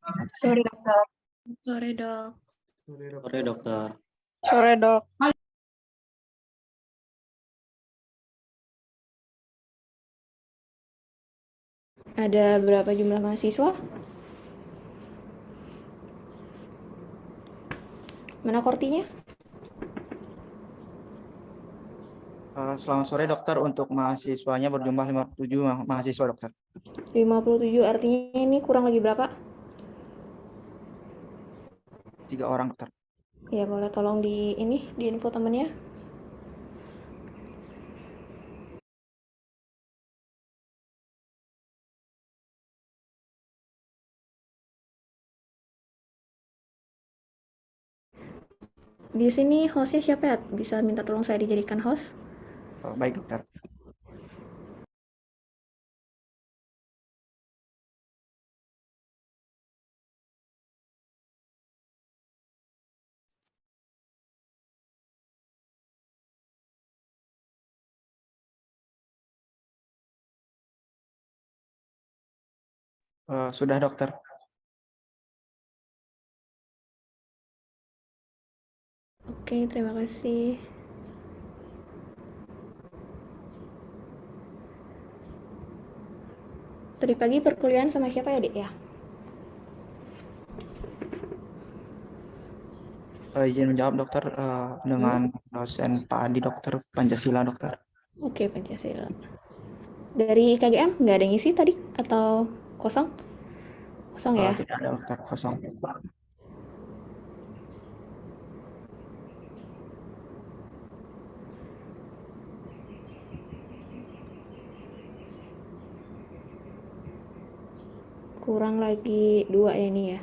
Sore dokter. Sore dok. Sore dokter. Sore dok. Ada berapa jumlah mahasiswa? Mana kortinya? Selamat sore dokter, untuk mahasiswanya berjumlah 57 mahasiswa dokter. 57 artinya ini kurang lagi berapa? 3 orang dokter. Ya boleh tolong di info temennya. Di sini hostnya siapa ya? Bisa minta tolong saya dijadikan host? Baik dokter. Sudah dokter. Oke, terima kasih. Tadi pagi perkuliahan sama siapa ya, Dek ya? Izin menjawab dokter, dengan dosen Pak Adi dokter, Pancasila dokter. Oke, Pancasila. Dari KGM nggak ada yang isi tadi? Atau kosong? Kosong ya? Tidak ada dokter, kosong. Kurang lagi 2 ya ini ya.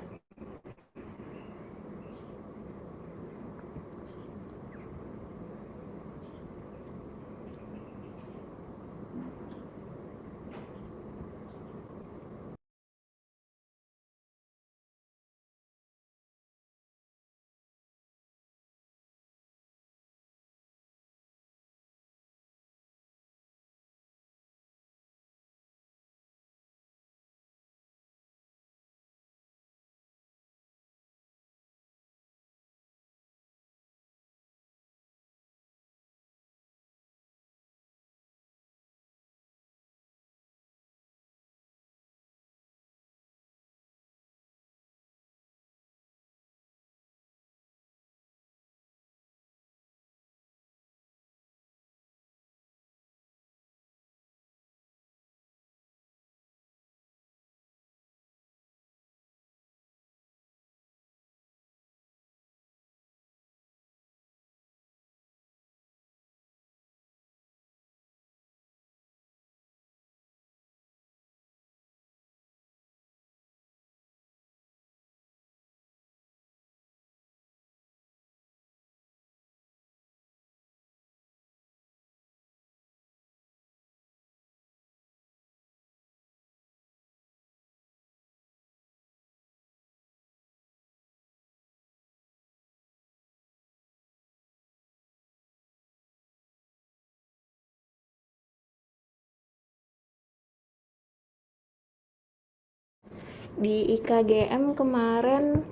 Di IKGM kemarin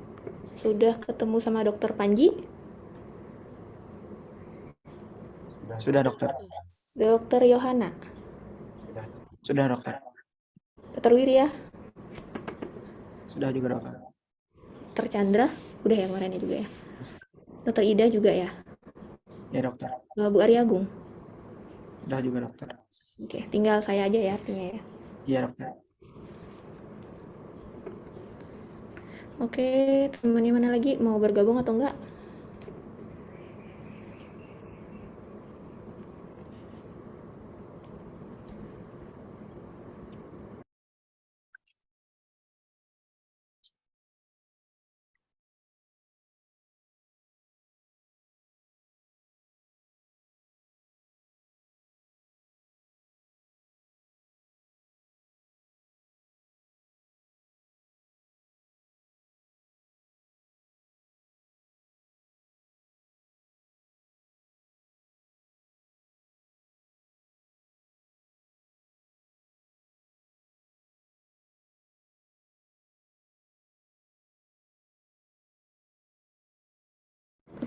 sudah ketemu sama dokter Panji? Sudah dokter. Dokter Yohana? Sudah dokter. Dokter Wirya? Sudah juga dokter. Dokter Chandra? Udah ya kemarinnya juga ya. Dokter Ida juga ya? Ya dokter. Bu Aryagung? Sudah juga dokter. Oke, tinggal saya aja ya artinya ya. Iya dokter. Oke, temennya mana lagi? Mau bergabung atau enggak?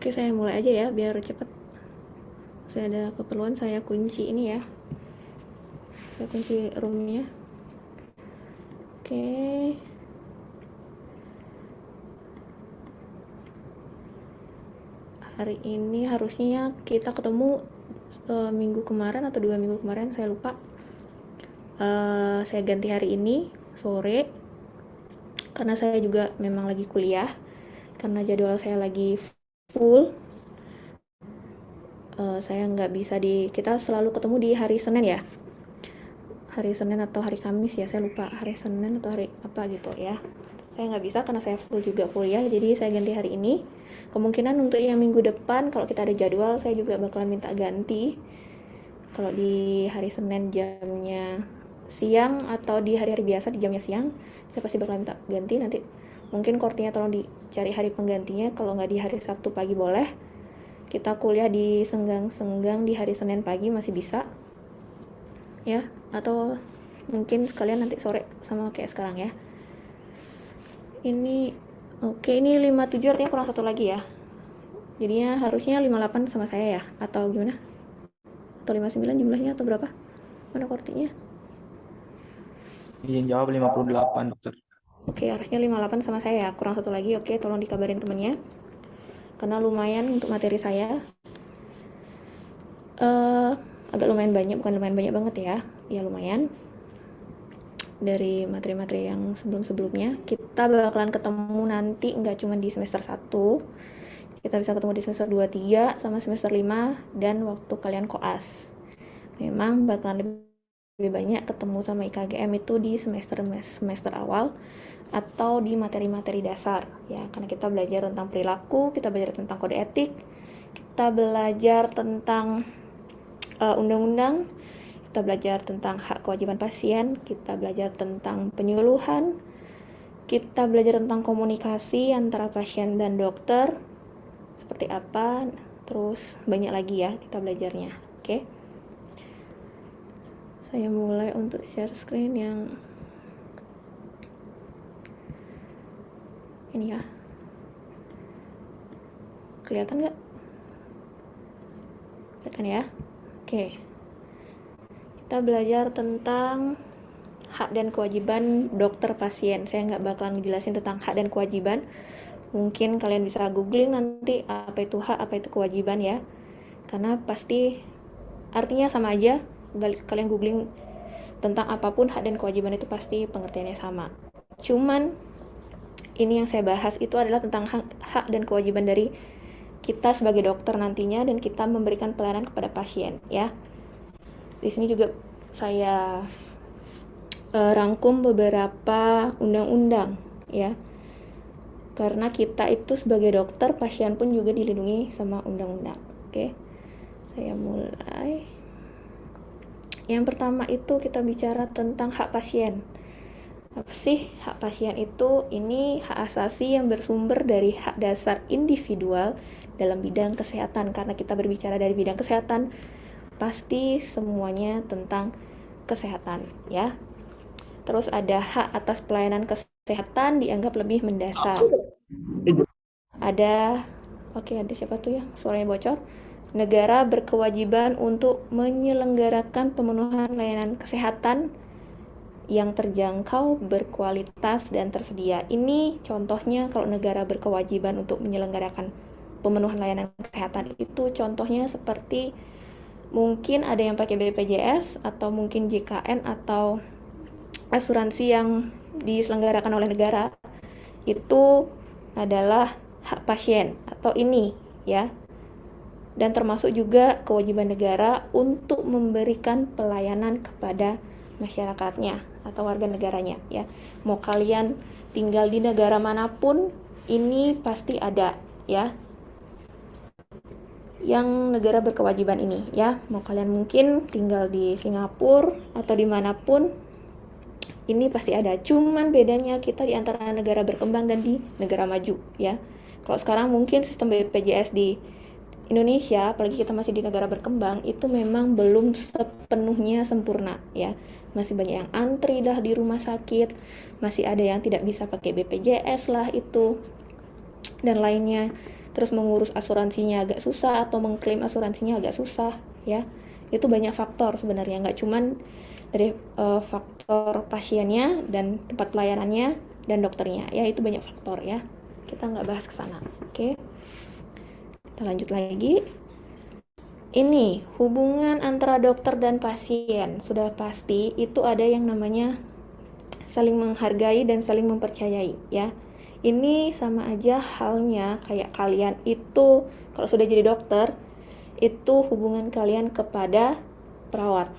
Oke, saya mulai aja ya biar cepat. Saya ada keperluan, saya kunci ini ya. Saya kunci roomnya. Oke. Hari ini harusnya kita ketemu minggu kemarin atau 2 minggu kemarin, saya lupa. Saya ganti hari ini sore karena saya juga memang lagi kuliah, karena jadwal saya lagi full. Saya nggak bisa kita selalu ketemu di hari Senin ya, hari Senin atau hari Kamis ya, saya lupa hari Senin atau hari apa gitu ya. Saya nggak bisa karena saya full juga kuliah, jadi saya ganti hari ini. Kemungkinan untuk yang minggu depan kalau kita ada jadwal, saya juga bakalan minta ganti. Kalau di hari Senin jamnya siang atau di hari-hari biasa di jamnya siang, saya pasti bakalan minta ganti. Nanti mungkin kortinya tolong dicari hari penggantinya. Kalau nggak di hari Sabtu pagi boleh. Kita kuliah di senggang-senggang di hari Senin pagi masih bisa ya, atau mungkin sekalian nanti sore sama kayak sekarang ya. Ini oke, ini 57 artinya kurang satu lagi ya, jadinya harusnya 58 sama saya ya, atau gimana, atau 59 jumlahnya, atau berapa, mana kortinya? Izin jawab 58 dokter. Oke, harusnya 58 sama saya ya, kurang satu lagi. Oke, tolong dikabarin temennya karena lumayan untuk materi saya. Agak lumayan banyak, bukan lumayan banyak banget ya lumayan dari materi-materi yang sebelum-sebelumnya. Kita bakalan ketemu nanti nggak cuma di semester 1, kita bisa ketemu di semester 2, 3, sama semester 5, dan waktu kalian koas. Memang bakalan lebih banyak ketemu sama IKGM itu di semester awal atau di materi-materi dasar ya, karena kita belajar tentang perilaku, kita belajar tentang kode etik, kita belajar tentang undang-undang, kita belajar tentang hak kewajiban pasien, kita belajar tentang penyuluhan, kita belajar tentang komunikasi antara pasien dan dokter seperti apa, terus banyak lagi ya kita belajarnya. Oke, saya mulai untuk share screen yang ini ya. Kelihatan nggak? Kelihatan ya? Oke. Kita belajar tentang hak dan kewajiban dokter pasien. Saya nggak bakalan ngejelasin tentang hak dan kewajiban. Mungkin kalian bisa googling nanti apa itu hak, apa itu kewajiban ya. Karena pasti artinya sama aja. Kalian googling tentang apapun, hak dan kewajiban itu pasti pengertiannya sama. Cuman ini yang saya bahas itu adalah tentang hak dan kewajiban dari kita sebagai dokter nantinya, dan kita memberikan pelayanan kepada pasien ya. Di sini juga saya rangkum beberapa undang-undang ya, karena kita itu sebagai dokter, pasien pun juga dilindungi sama undang-undang. Oke, saya mulai. Yang pertama itu kita bicara tentang hak pasien. Apa sih hak pasien itu? Ini hak asasi yang bersumber dari hak dasar individual dalam bidang kesehatan. Karena kita berbicara dari bidang kesehatan, pasti semuanya tentang kesehatan ya. Terus ada hak atas pelayanan kesehatan dianggap lebih mendasar. Ada siapa tuh ya? Suaranya bocor. Negara berkewajiban untuk menyelenggarakan pemenuhan layanan kesehatan yang terjangkau, berkualitas, dan tersedia. Ini contohnya kalau negara berkewajiban untuk menyelenggarakan pemenuhan layanan kesehatan itu contohnya seperti mungkin ada yang pakai BPJS atau mungkin JKN atau asuransi yang diselenggarakan oleh negara. Itu adalah hak pasien atau ini ya. Dan termasuk juga kewajiban negara untuk memberikan pelayanan kepada masyarakatnya atau warga negaranya ya. Mau kalian tinggal di negara manapun, ini pasti ada ya yang negara berkewajiban ini ya. Mau kalian mungkin tinggal di Singapura atau dimanapun, ini pasti ada. Cuman bedanya kita di antara negara berkembang dan di negara maju ya. Kalau sekarang mungkin sistem BPJS di Indonesia, apalagi kita masih di negara berkembang, itu memang belum sepenuhnya sempurna ya. Masih banyak yang antri dah di rumah sakit, masih ada yang tidak bisa pakai BPJS lah itu dan lainnya. terus mengurus asuransinya agak susah atau mengklaim asuransinya agak susah ya. Itu banyak faktor sebenarnya, nggak cuman dari faktor pasiennya dan tempat pelayanannya dan dokternya ya, itu banyak faktor ya, kita nggak bahas ke sana. Oke, kita lanjut lagi. Ini hubungan antara dokter dan pasien sudah pasti itu ada yang namanya saling menghargai dan saling mempercayai ya. Ini sama aja halnya kayak kalian itu kalau sudah jadi dokter, itu hubungan kalian kepada perawat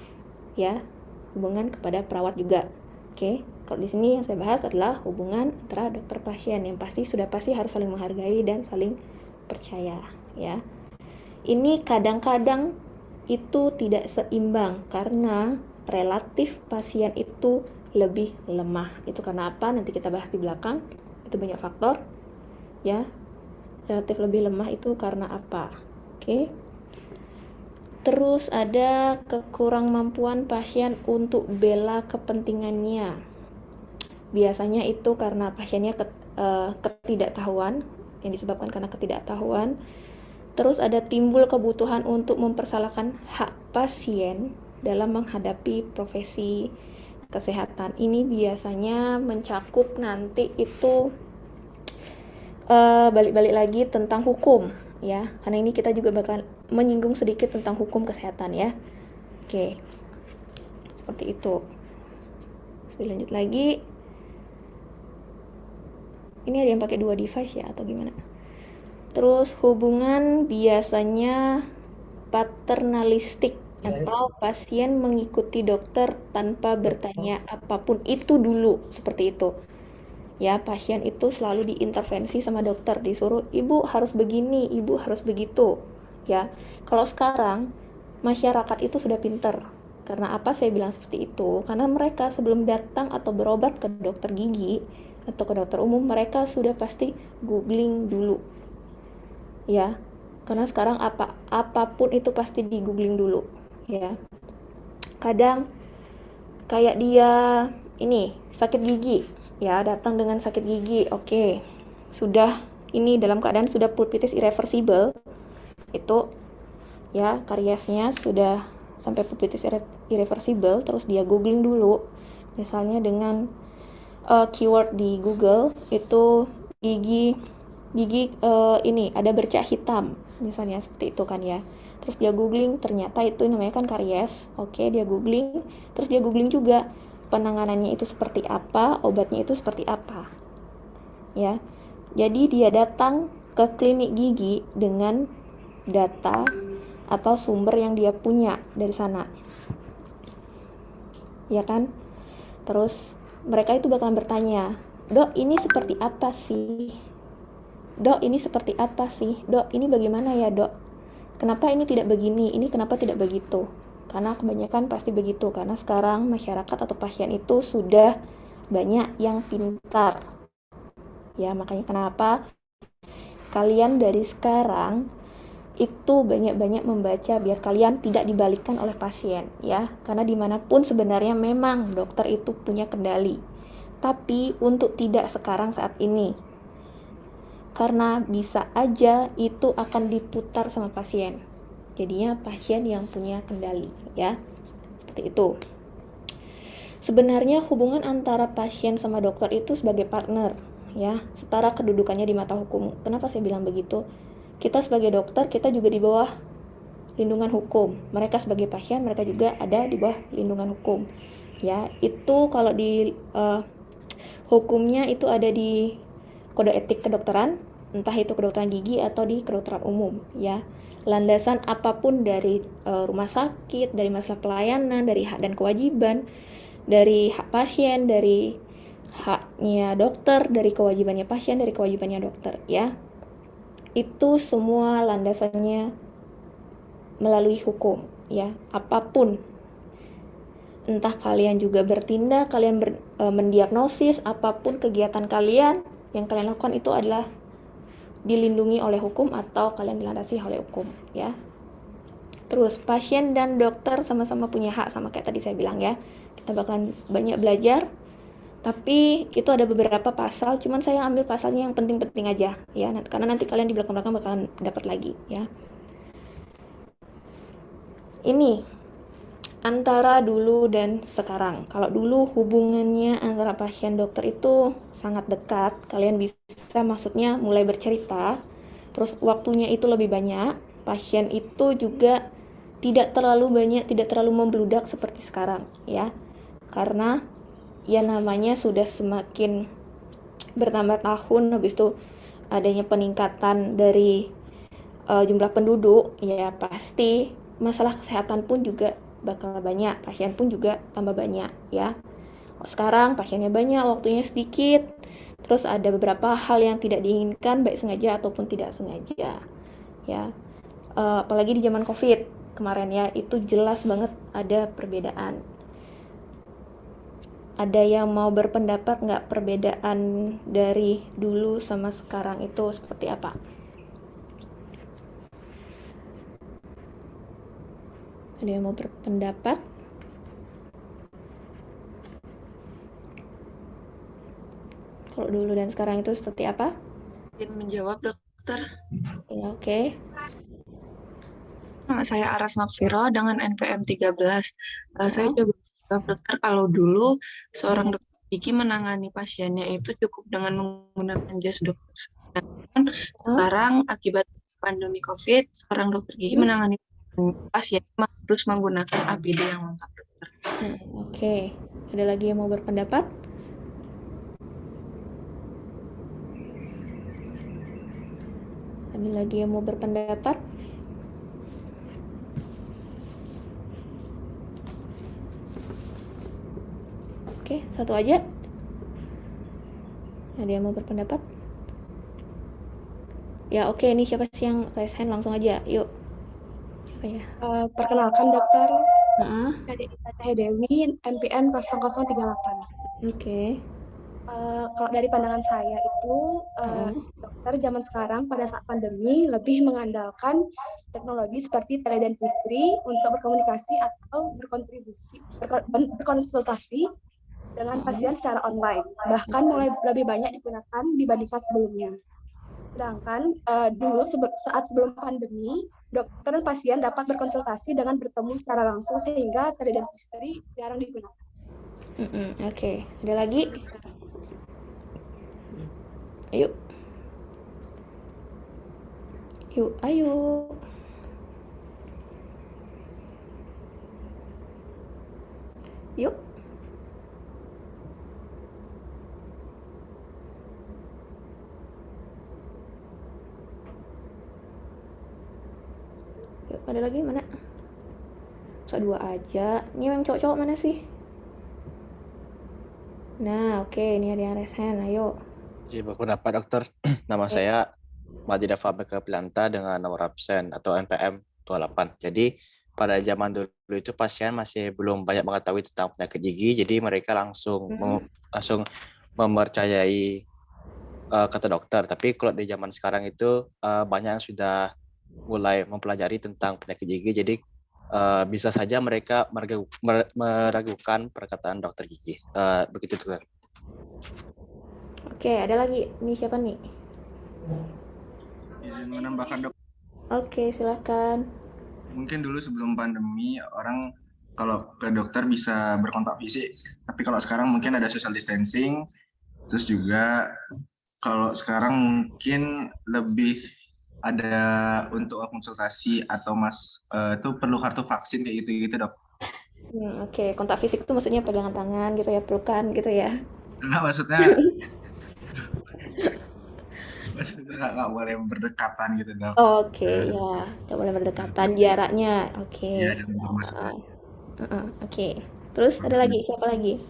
ya, hubungan kepada perawat juga. Oke, kalau di sini yang saya bahas adalah hubungan antara dokter pasien yang sudah pasti harus saling menghargai dan saling percaya ya. Ini kadang-kadang itu tidak seimbang karena relatif pasien itu lebih lemah. Itu karena apa? Nanti kita bahas di belakang. Itu banyak faktor ya. Relatif lebih lemah itu karena apa? Oke. Terus ada kekurangmampuan pasien untuk bela kepentingannya. Biasanya itu karena pasiennya ketidaktahuan, yang disebabkan karena ketidaktahuan. Terus ada timbul kebutuhan untuk mempersalahkan hak pasien dalam menghadapi profesi kesehatan. Ini biasanya mencakup nanti itu balik-balik lagi tentang hukum ya, karena ini kita juga bakal menyinggung sedikit tentang hukum kesehatan ya. Oke, seperti itu. Terus dilanjut lagi. Ini ada yang pakai 2 device ya atau gimana? Terus hubungan biasanya paternalistik atau pasien mengikuti dokter tanpa bertanya apapun itu dulu, seperti itu. Ya, pasien itu selalu diintervensi sama dokter, disuruh ibu harus begini, ibu harus begitu. Ya, kalau sekarang masyarakat itu sudah pinter. Karena apa saya bilang seperti itu? Karena mereka sebelum datang atau berobat ke dokter gigi atau ke dokter umum, mereka sudah pasti googling dulu. Ya, karena sekarang apapun itu pasti di googling dulu ya. Kadang kayak dia ini sakit gigi ya, datang dengan sakit gigi, oke, sudah ini dalam keadaan sudah pulpitis irreversible itu ya, kariesnya sudah sampai pulpitis irreversible, terus dia googling dulu misalnya dengan keyword di Google itu gigi ini ada bercak hitam misalnya, seperti itu kan ya. Terus dia googling, ternyata itu namanya kan karies. Oke, dia googling, terus dia googling juga penanganannya itu seperti apa, obatnya itu seperti apa ya. Jadi dia datang ke klinik gigi dengan data atau sumber yang dia punya dari sana ya kan. Terus mereka itu bakalan bertanya, dok ini seperti apa sih, dok ini seperti apa sih, dok ini bagaimana ya dok, kenapa ini tidak begini, ini kenapa tidak begitu. Karena kebanyakan pasti begitu, karena sekarang masyarakat atau pasien itu sudah banyak yang pintar ya. Makanya kenapa kalian dari sekarang itu banyak-banyak membaca biar kalian tidak dibalikkan oleh pasien ya. Karena dimanapun sebenarnya memang dokter itu punya kendali, tapi untuk tidak sekarang saat ini, karena bisa aja itu akan diputar sama pasien, jadinya pasien yang punya kendali ya. Seperti itu. Sebenarnya hubungan antara pasien sama dokter itu sebagai partner ya, setara kedudukannya di mata hukum. Kenapa saya bilang begitu? Kita sebagai dokter, kita juga di bawah lindungan hukum. Mereka sebagai pasien, mereka juga ada di bawah lindungan hukum ya. Itu kalau di hukumnya itu ada di kode etik kedokteran, entah itu kedokteran gigi atau di kedokteran umum ya. Landasan apapun dari rumah sakit, dari masalah pelayanan, dari hak dan kewajiban, dari hak pasien, dari haknya dokter, dari kewajibannya pasien, dari kewajibannya dokter ya. Itu semua landasannya melalui hukum ya. Apapun, entah kalian juga bertindak, kalian mendiagnosis, apapun kegiatan kalian yang kalian lakukan itu adalah dilindungi oleh hukum atau kalian dilandasi oleh hukum ya. Terus pasien dan dokter sama-sama punya hak, sama kayak tadi saya bilang ya. Kita bakalan banyak belajar Tapi itu ada beberapa pasal, cuman saya ambil pasalnya yang penting-penting aja ya, karena nanti kalian di belakang-belakang bakalan dapat lagi ya. Ini antara dulu dan sekarang. Kalau dulu hubungannya antara pasien dokter itu sangat dekat, kalian bisa maksudnya mulai bercerita, terus waktunya itu lebih banyak, pasien itu juga tidak terlalu banyak, tidak terlalu membludak seperti sekarang ya. Karena ya namanya sudah semakin bertambah tahun, habis itu adanya peningkatan dari jumlah penduduk, ya pasti masalah kesehatan pun juga bakal banyak, pasien pun juga tambah banyak ya. Sekarang pasiennya banyak, waktunya sedikit, terus ada beberapa hal yang tidak diinginkan baik sengaja ataupun tidak sengaja ya. Apalagi di zaman COVID kemarin ya, itu jelas banget ada perbedaan. Ada yang mau berpendapat nggak perbedaan dari dulu sama sekarang itu seperti apa? Ada yang mau berpendapat? Kalau dulu dan sekarang itu seperti apa? Izin menjawab, dokter. Ya, oke. Nama saya Aras Makfiro dengan NPM 13. Saya coba jawab, dokter. Kalau dulu seorang dokter gigi menangani pasiennya itu cukup dengan menggunakan jas dokter. Sedangkan sekarang akibat pandemi COVID, seorang dokter gigi menangani pasien harus menggunakan APD yang lengkap, dokter. Oke. Ada lagi yang mau berpendapat? Ada lagi yang mau berpendapat? Oke, satu aja. Ada yang mau berpendapat? Ya oke, ini siapa sih yang raise hand, langsung aja, yuk. Siapa ya? Perkenalkan dokter, Nah, saya Dewi, NPM 0038. oke. Kalau dari pandangan saya itu, dokter zaman sekarang pada saat pandemi lebih mengandalkan teknologi seperti teledentistry untuk berkomunikasi atau berkonsultasi dengan pasien secara online. Bahkan mulai lebih banyak digunakan dibandingkan sebelumnya. Sedangkan dulu saat sebelum pandemi, dokter dan pasien dapat berkonsultasi dengan bertemu secara langsung sehingga teledentistry jarang digunakan. Oke, ada lagi? Yuk. Yuk, ayo. Yuk. Yuk, ada lagi mana? Masa dua aja. Ini yang cowok-cowok mana sih? Nah, oke, ini ada yang raise hand, ayo. Jadi berpendapat dokter, nama saya Madida Fabeka Pilanta dengan nomor absen atau NPM 28. Jadi pada zaman dulu itu pasien masih belum banyak mengetahui tentang penyakit gigi, jadi mereka langsung mempercayai kata dokter. Tapi kalau di zaman sekarang itu banyak yang sudah mulai mempelajari tentang penyakit gigi, jadi bisa saja mereka meragukan perkataan dokter gigi. Begitu dokter. Oke, ada lagi. Ini siapa nih? Izin menambahkan dok. Oke, silakan. Mungkin dulu sebelum pandemi orang kalau ke dokter bisa berkontak fisik, tapi kalau sekarang mungkin ada social distancing. Terus juga kalau sekarang mungkin lebih ada untuk konsultasi atau itu perlu kartu vaksin kayak gitu dok. Oke, kontak fisik itu maksudnya pegangan tangan gitu ya, pelukan gitu ya? Enggak, maksudnya nggak boleh berdekatan gitu dok. Oke, ya, nggak boleh berdekatan jaraknya. Oke. Iya, dan maksudnya. Oke. Terus ada lagi? Siapa lagi?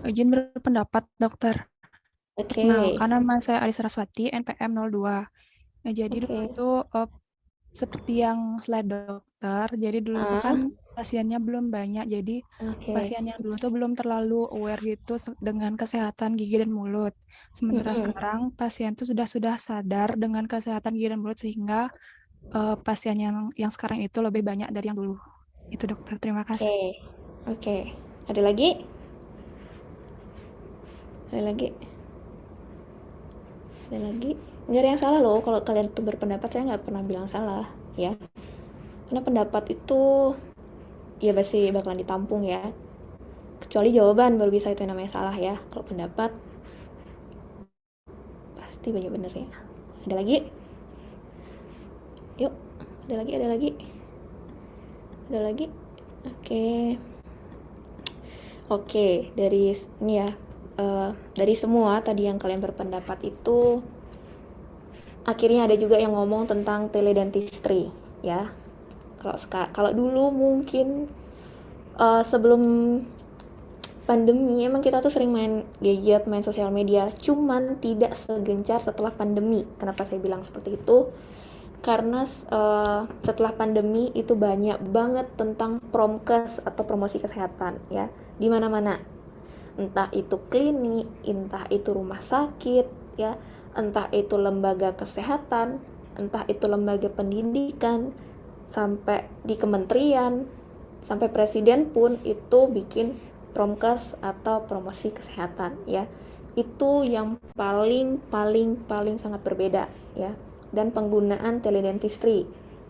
Izin berpendapat dokter. Oke. Nah, karena nama saya Aris Saraswati, NPM 02. Nah, jadi dulu itu seperti yang slide dokter, jadi dulu itu kan pasiennya belum banyak, jadi pasien yang dulu tuh belum terlalu aware gitu dengan kesehatan gigi dan mulut. Sementara sekarang pasien tuh sudah sadar dengan kesehatan gigi dan mulut sehingga pasien yang sekarang itu lebih banyak dari yang dulu. Itu dokter, terima kasih. Oke. Ada lagi? Ada lagi? Nggak ada yang salah loh kalau kalian tuh berpendapat, saya nggak pernah bilang salah ya, karena pendapat itu ya pasti bakalan ditampung ya, kecuali jawaban baru bisa itu yang namanya salah ya. Kalau pendapat pasti banyak benernya. Ada lagi? Yuk, ada lagi. Oke, dari ini ya, dari semua tadi yang kalian berpendapat itu, akhirnya ada juga yang ngomong tentang teledentistry ya. Kalau dulu mungkin sebelum pandemi emang kita tuh sering main gadget, main sosial media, cuman tidak segencar setelah pandemi. Kenapa saya bilang seperti itu? Karena setelah pandemi itu banyak banget tentang promkes atau promosi kesehatan ya, di mana-mana. Entah itu klinik, entah itu rumah sakit ya, entah itu lembaga kesehatan, entah itu lembaga pendidikan, sampai di kementerian, sampai presiden pun itu bikin promkes atau promosi kesehatan ya. Itu yang paling sangat berbeda ya. Dan penggunaan teledentistry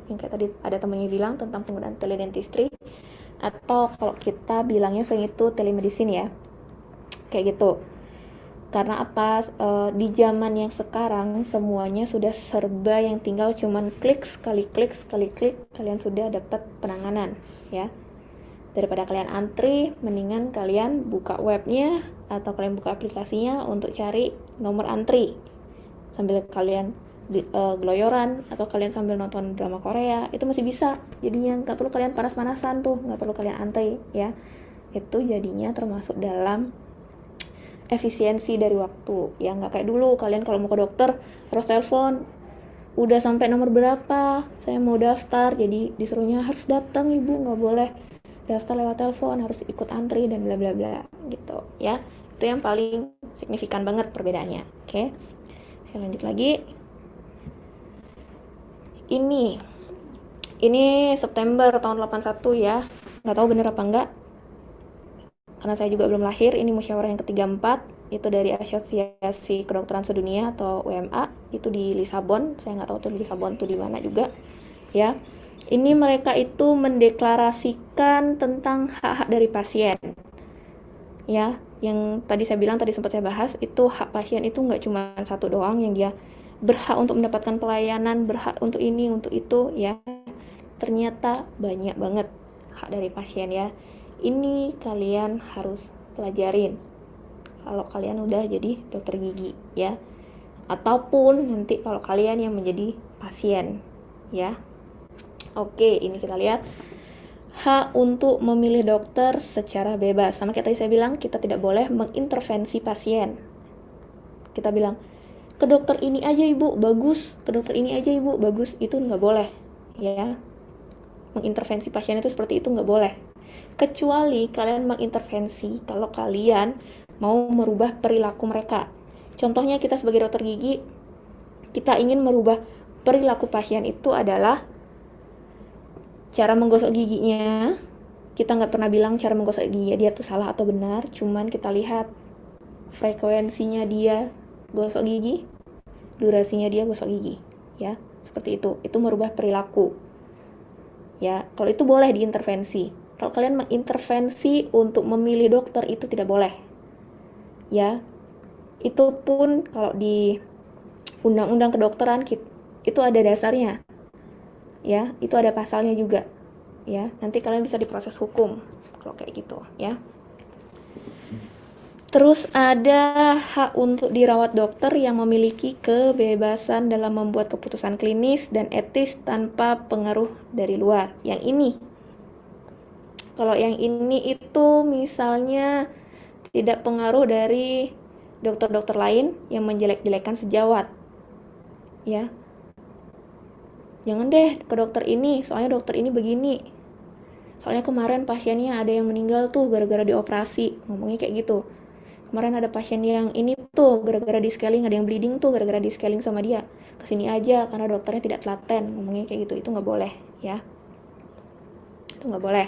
yang kayak tadi ada temannya bilang tentang penggunaan teledentistry, atau kalau kita bilangnya sering itu telemedicine ya, kayak gitu. Karena apa? Di zaman yang sekarang semuanya sudah serba yang tinggal cuman sekali klik kalian sudah dapat penanganan ya. Daripada kalian antri, mendingan kalian buka webnya atau kalian buka aplikasinya untuk cari nomor antri sambil kalian geloyoran, atau kalian sambil nonton drama Korea, itu masih bisa. Jadinya nggak perlu kalian panas-panasan tuh, nggak perlu kalian antri ya. Itu jadinya termasuk dalam efisiensi dari waktu ya. Nggak kayak dulu kalian kalau mau ke dokter harus telepon, udah sampai nomor berapa, saya mau daftar, jadi disuruhnya harus datang ibu, nggak boleh daftar lewat telepon, harus ikut antri dan bla bla bla gitu ya. Itu yang paling signifikan banget perbedaannya. Oke, saya lanjut lagi. Ini September tahun 81 ya, nggak tahu bener apa enggak karena saya juga belum lahir. Ini musyawarah yang ke-34 itu dari Asosiasi Kedokteran Sedunia atau WMA, itu di Lisabon. Saya nggak tahu tuh di Lisabon tuh di mana juga ya. Ini mereka itu mendeklarasikan tentang hak-hak dari pasien ya. Yang tadi saya bilang, tadi sempat saya bahas, itu hak pasien itu nggak cuma satu doang yang dia berhak untuk mendapatkan pelayanan, berhak untuk ini, untuk itu ya. Ternyata banyak banget hak dari pasien ya. Ini kalian harus pelajarin kalau kalian udah jadi dokter gigi ya, ataupun nanti kalau kalian yang menjadi pasien ya. Oke, ini kita lihat hak untuk memilih dokter secara bebas. Sama kayak tadi saya bilang, kita tidak boleh mengintervensi pasien. Kita bilang, ke dokter ini aja ibu, bagus. Ke dokter ini aja ibu, bagus. Itu nggak boleh ya. Mengintervensi pasien itu seperti itu nggak boleh. Kecuali kalian mengintervensi kalau kalian mau merubah perilaku mereka. Contohnya kita sebagai dokter gigi, kita ingin merubah perilaku pasien itu adalah cara menggosok giginya. Kita nggak pernah bilang cara menggosok gigi dia tuh salah atau benar, cuman kita lihat frekuensinya dia gosok gigi, durasinya dia gosok gigi ya, seperti itu merubah perilaku ya. Kalau itu boleh diintervensi. Kalau kalian mengintervensi untuk memilih dokter, itu tidak boleh ya. Itu pun kalau di undang-undang kedokteran itu ada dasarnya ya, itu ada pasalnya juga ya. Nanti kalian bisa diproses hukum kalau kayak gitu ya. Terus ada hak untuk dirawat dokter yang memiliki kebebasan dalam membuat keputusan klinis dan etis tanpa pengaruh dari luar. Yang ini, kalau yang ini itu misalnya tidak pengaruh dari dokter-dokter lain yang menjelek-jelekan sejawat ya. Jangan deh ke dokter ini, soalnya dokter ini begini, soalnya kemarin pasiennya ada yang meninggal tuh gara-gara dioperasi, ngomongnya kayak gitu. Kemarin ada pasien yang ini tuh gara-gara di scaling, ada yang bleeding tuh gara-gara di scaling sama dia, kesini aja karena dokternya tidak telaten, ngomongnya kayak gitu. Itu nggak boleh ya, itu nggak boleh.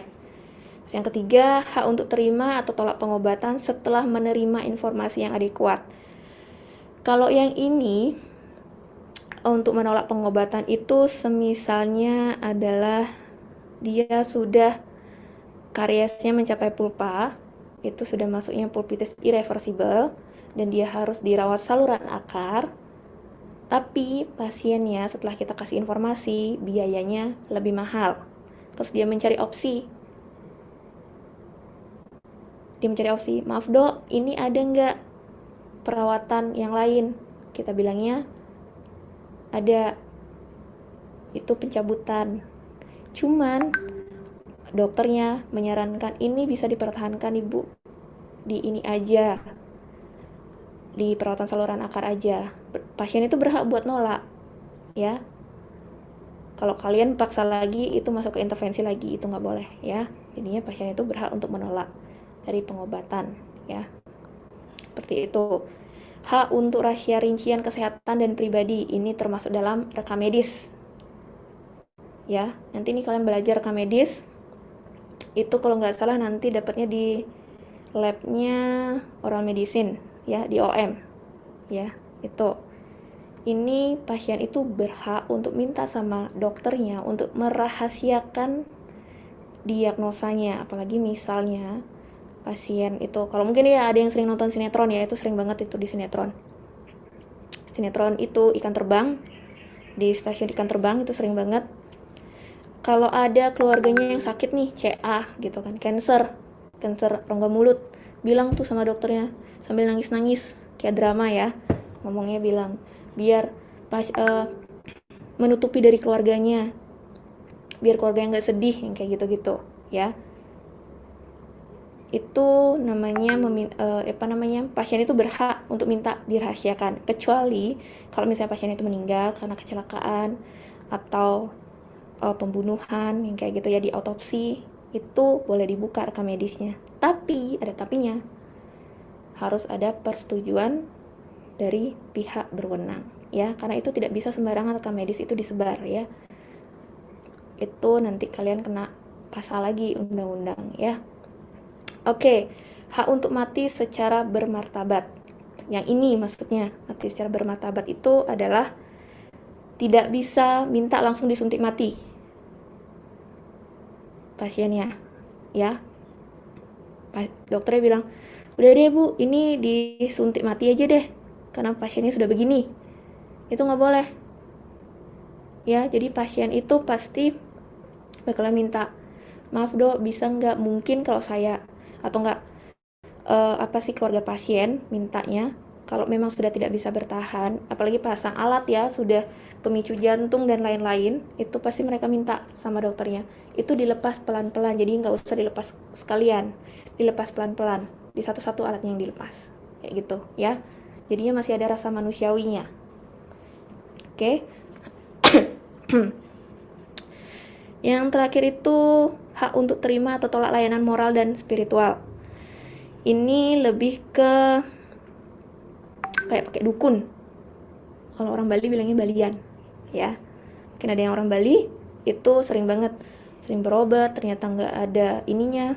Terus yang ketiga, hak untuk terima atau tolak pengobatan setelah menerima informasi yang adekuat. Kalau yang ini, untuk menolak pengobatan itu semisalnya adalah dia sudah kariesnya mencapai pulpa, itu sudah masuknya pulpitis irreversible, dan dia harus dirawat saluran akar, tapi pasiennya setelah kita kasih informasi, biayanya lebih mahal. Terus dia mencari opsi. Maaf dok, ini ada nggak perawatan yang lain? Kita bilangnya, ada. Itu pencabutan. Cuman dokternya menyarankan ini bisa dipertahankan ibu di ini aja, di perawatan saluran akar aja. Pasien itu berhak buat nolak, ya. Kalau kalian paksa lagi, itu masuk ke intervensi lagi, itu nggak boleh, ya. Jadinya pasien itu berhak untuk menolak dari pengobatan, ya. Seperti itu. Hak untuk rahasia rincian kesehatan dan pribadi, ini termasuk dalam rekam medis, ya. Nanti nih kalian belajar rekam medis, itu kalau nggak salah nanti dapatnya di labnya oral medicine, ya, di OM, ya. Itu ini pasien itu berhak untuk minta sama dokternya untuk merahasiakan diagnosanya. Apalagi misalnya pasien itu, kalau mungkin ya ada yang sering nonton sinetron, ya, itu sering banget itu di sinetron itu ikan terbang, di stasiun ikan terbang itu sering banget. Kalau ada keluarganya yang sakit nih, CA gitu kan, cancer rongga mulut, bilang tuh sama dokternya sambil nangis-nangis kayak drama, ya, ngomongnya bilang biar menutupi dari keluarganya, biar keluarganya nggak sedih, yang kayak gitu-gitu, ya. Itu namanya pasien itu berhak untuk minta dirahasiakan, kecuali kalau misalnya pasien itu meninggal karena kecelakaan atau pembunuhan, yang kayak gitu, ya, di autopsi, itu boleh dibuka rekam medisnya. Tapi ada tapinya, harus ada persetujuan dari pihak berwenang, ya, karena itu tidak bisa sembarangan rekam medis itu disebar, ya. Itu nanti kalian kena pasal lagi undang-undang, ya. Oke, hak untuk mati secara bermartabat. Yang ini maksudnya, mati secara bermartabat itu adalah tidak bisa minta langsung disuntik mati pasiennya, ya. Dokternya bilang, udah deh bu, ini disuntik mati aja deh, karena pasiennya sudah begini. Itu nggak boleh, ya. Jadi pasien itu pasti bakalan minta, maaf dok, bisa nggak, mungkin kalau saya, atau nggak, keluarga pasien mintanya, kalau memang sudah tidak bisa bertahan, apalagi pasang alat, ya, sudah pemicu jantung dan lain-lain, itu pasti mereka minta sama dokternya, itu dilepas pelan-pelan. Jadi nggak usah dilepas sekalian, dilepas pelan-pelan, di satu-satu alatnya yang dilepas, kayak gitu, ya. Jadinya masih ada rasa manusiawinya. Oke. Yang terakhir itu hak untuk terima atau tolak layanan moral dan spiritual. Ini lebih ke kayak pakai dukun. Kalau orang Bali bilangnya balian, ya. Mungkin ada yang orang Bali itu sering banget, sering berobat, ternyata nggak ada ininya,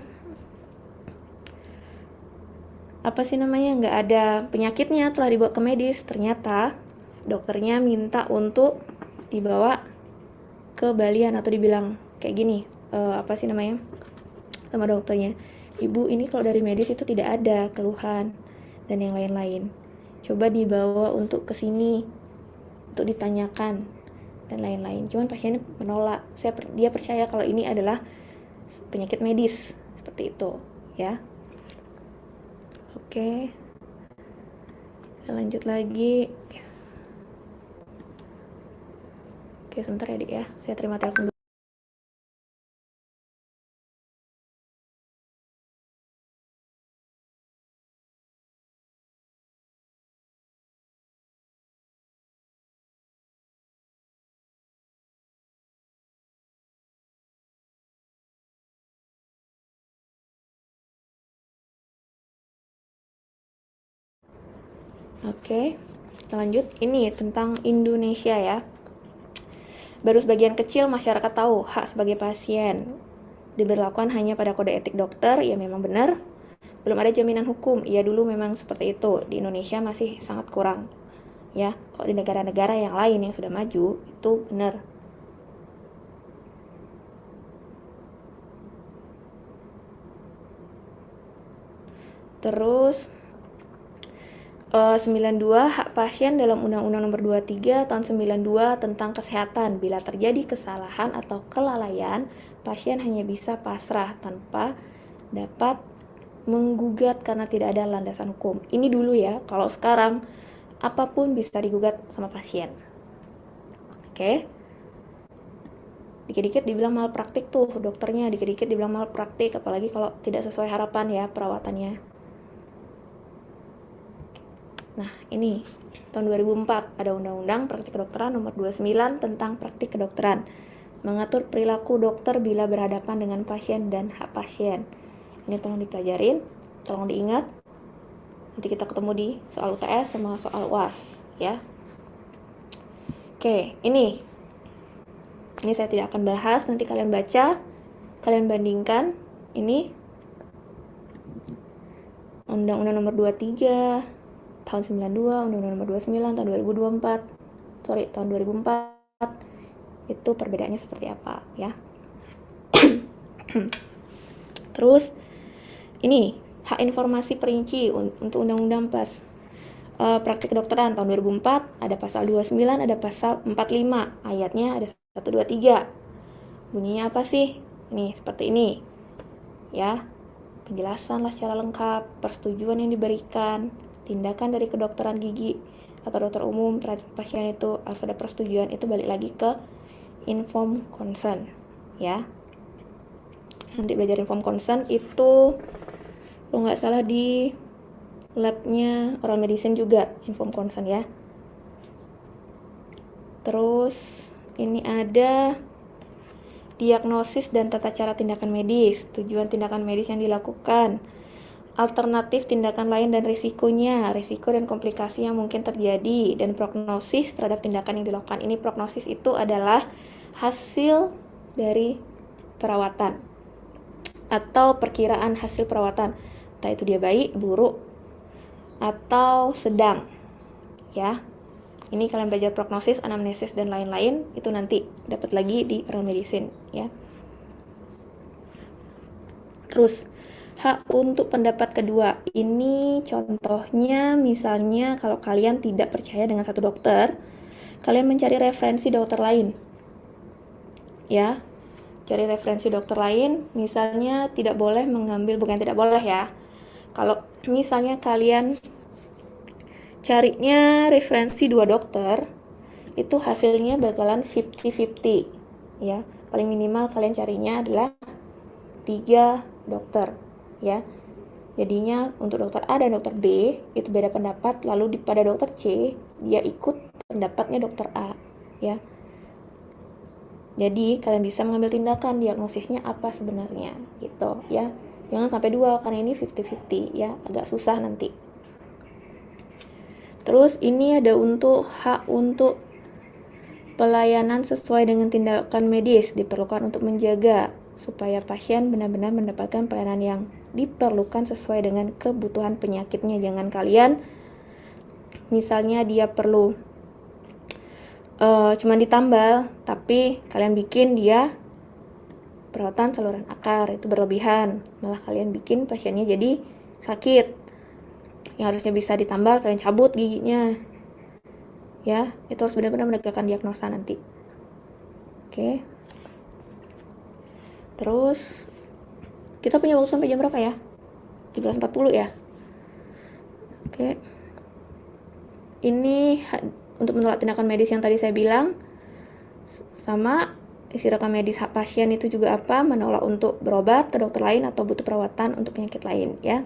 nggak ada penyakitnya, telah dibawa ke medis, ternyata dokternya minta untuk dibawa ke balian, atau dibilang kayak gini, sama dokternya, ibu, ini kalau dari medis itu tidak ada keluhan dan yang lain-lain, coba dibawa untuk ke sini untuk ditanyakan dan lain-lain. Cuman pasiennya menolak. Dia percaya kalau ini adalah penyakit medis, seperti itu, ya. Oke, kita lanjut lagi. Oke, sebentar ya, Dik, ya. Saya terima telepon dulu. Oke, kita lanjut. Ini tentang Indonesia, ya. Baru sebagian kecil masyarakat tahu hak sebagai pasien diberlakukan hanya pada kode etik dokter, ya memang benar. Belum ada jaminan hukum, ya dulu memang seperti itu. Di Indonesia masih sangat kurang. Ya, kalau di negara-negara yang lain yang sudah maju, itu benar. Terus 92 hak pasien dalam Undang-Undang Nomor 23 tahun 92 tentang kesehatan. Bila terjadi kesalahan atau kelalaian, pasien hanya bisa pasrah tanpa dapat menggugat karena tidak ada landasan hukum. Ini dulu ya, kalau sekarang apapun bisa digugat sama pasien. Oke? Dikit-dikit dibilang malpraktik tuh dokternya, dikit-dikit dibilang malpraktik, apalagi kalau tidak sesuai harapan ya perawatannya. Nah, ini tahun 2004 ada Undang-Undang Praktik Kedokteran Nomor 29 tentang praktik kedokteran, mengatur perilaku dokter bila berhadapan dengan pasien dan hak pasien. Ini tolong dipelajarin, tolong diingat. Nanti kita ketemu di soal UTS sama soal UAS ya. Oke, ini saya tidak akan bahas, nanti kalian baca, kalian bandingkan. Ini Undang-Undang Nomor 23 tahun 92, Undang-Undang Nomor 29 tahun 2024. Tahun 2004. Itu perbedaannya seperti apa ya. Terus ini hak informasi perinci untuk Undang-Undang Praktik Kedokteran tahun 2004, ada pasal 29, ada pasal 45, ayatnya ada 1, 2, 3. Bunyinya apa sih? Ini seperti ini ya. Penjelasan lah secara lengkap, persetujuan yang diberikan, tindakan dari kedokteran gigi atau dokter umum terhadap pasien itu harus ada persetujuan. Itu balik lagi ke informed consent ya. Nanti belajar informed consent itu kalau nggak salah di labnya oral medicine juga informed consent ya. Terus ini ada diagnosis dan tata cara tindakan medis, tujuan tindakan medis yang dilakukan, alternatif tindakan lain dan risikonya, risiko dan komplikasi yang mungkin terjadi, dan prognosis terhadap tindakan yang dilakukan. Ini prognosis itu adalah hasil dari perawatan atau perkiraan hasil perawatan, entah itu dia baik, buruk, atau sedang ya. Ini kalian belajar prognosis, anamnesis, dan lain-lain, itu nanti dapat lagi di oral medicine ya. Terus hak untuk pendapat kedua, ini contohnya misalnya kalau kalian tidak percaya dengan satu dokter, kalian mencari referensi dokter lain ya. Cari referensi dokter lain, misalnya tidak boleh mengambil, bukan tidak boleh ya, kalau misalnya kalian carinya referensi 2 dokter, itu hasilnya bakalan 50-50 ya. Paling minimal kalian carinya adalah 3 dokter ya. Jadinya untuk dokter A dan dokter B itu beda pendapat, lalu pada dokter C dia ikut pendapatnya dokter A ya. Jadi kalian bisa mengambil tindakan, diagnosisnya apa sebenarnya gitu ya. Jangan sampai 2 karena ini 50-50 ya, agak susah nanti. Terus ini ada untuk hak untuk pelayanan sesuai dengan tindakan medis, diperlukan untuk menjaga supaya pasien benar-benar mendapatkan pelayanan yang diperlukan sesuai dengan kebutuhan penyakitnya. Jangan kalian misalnya dia perlu cuma ditambal, tapi kalian bikin dia perawatan saluran akar, itu berlebihan. Malah kalian bikin pasiennya jadi sakit. Yang harusnya bisa ditambal, kalian cabut giginya ya. Itu harus benar-benar menegakkan diagnosa nanti. Oke. Terus kita punya waktu sampai jam berapa ya? 17.40 ya. Oke. Ini untuk menolak tindakan medis yang tadi saya bilang, sama isi rekam medis hak pasien itu juga apa? Menolak untuk berobat ke dokter lain atau butuh perawatan untuk penyakit lain ya.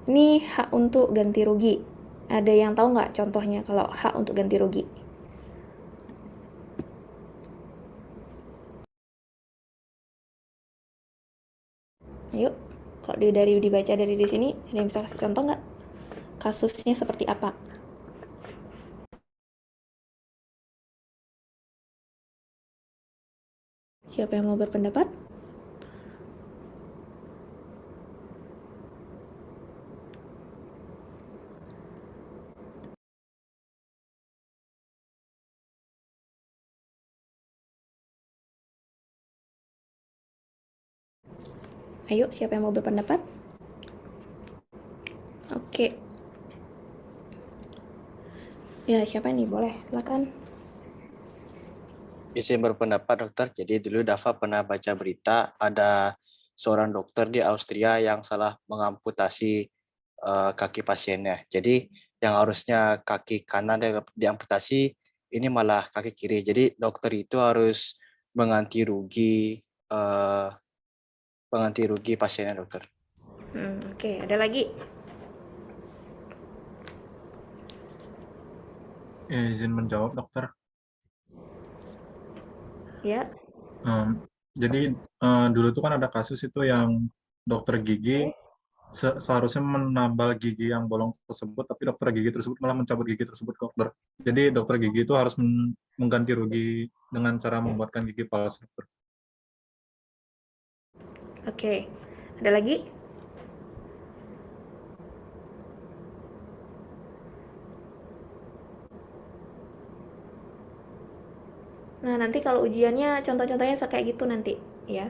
Ini hak untuk ganti rugi. Ada yang tahu nggak contohnya kalau hak untuk ganti rugi? Ayo, kalau dibaca dari di sini, ada yang bisa kasih contoh nggak? Kasusnya seperti apa? Siapa yang mau berpendapat? Ayo, siapa yang mau berpendapat? Oke. Ya, siapa nih? Boleh, silakan. Izin berpendapat dokter. Jadi dulu Dava pernah baca berita ada seorang dokter di Austria yang salah mengamputasi kaki pasiennya. Jadi yang harusnya kaki kanan diamputasi, ini malah kaki kiri. Jadi dokter itu harus mengganti rugi pasiennya dokter. Oke, ada lagi? Izin menjawab dokter. Ya. Jadi dulu tuh kan ada kasus itu yang dokter gigi seharusnya menambal gigi yang bolong tersebut, tapi dokter gigi tersebut malah mencabut gigi tersebut dokter. Jadi dokter gigi itu harus mengganti rugi dengan cara membuatkan gigi palsu dokter. Oke, ada lagi? Nah, nanti kalau ujiannya contoh-contohnya kayak gitu nanti, ya.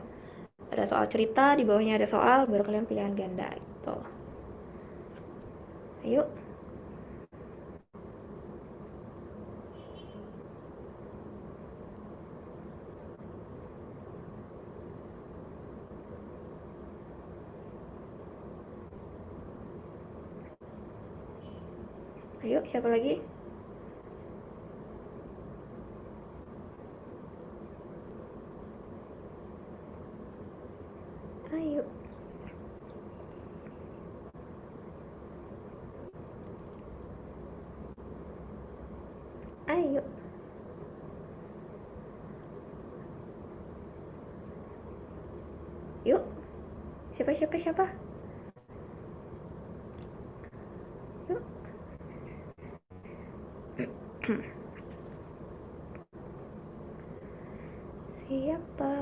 Ada soal cerita, di bawahnya ada soal, baru kalian pilihan ganda gitu. Ayo. Ayo, siapa lagi? Ayo. Ayo. Yuk. Siapa? Yuk. Siapa?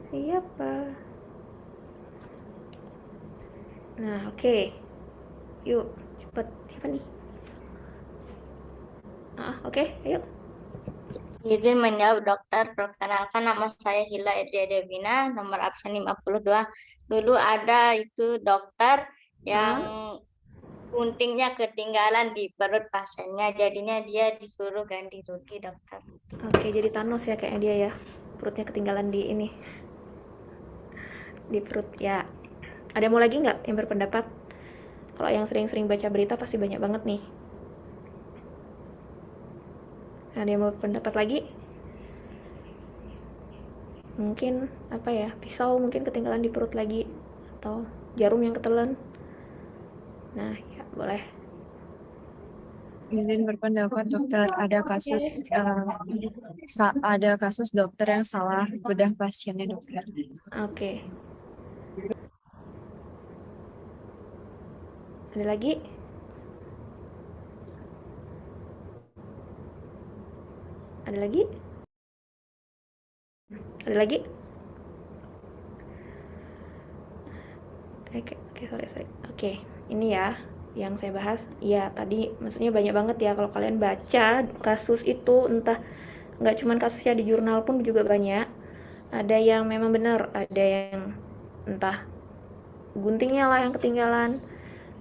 Siapa? Nah, oke. Yuk, cepet. Siapa nih? Oke, ayo. Izin menjawab dokter. Perkenalkan nama saya Hila Edria Devina, nomor absen 52. Dulu ada itu dokter yang guntingnya ketinggalan di perut pasiennya, jadinya dia disuruh ganti rugi dokter. Oke, jadi Thanos ya kayaknya dia ya. Perutnya ketinggalan di ini. Di perut ya. Ada mau lagi nggak yang berpendapat? Kalau yang sering-sering baca berita pasti banyak banget nih. Ada yang mau berpendapat lagi? Mungkin apa ya? Pisau mungkin ketinggalan di perut lagi, atau jarum yang ketelan. Nah, ya boleh. Izin berpendapat dokter, ada kasus dokter yang salah bedah pasiennya dokter. Oke. Ada lagi? Ada lagi? Ada lagi? Oke, sorry. Oke, ini ya yang saya bahas. Ya, tadi maksudnya banyak banget ya kalau kalian baca kasus itu, entah nggak cuman kasusnya di jurnal pun juga banyak. Ada yang memang benar, ada yang entah guntingnya lah yang ketinggalan.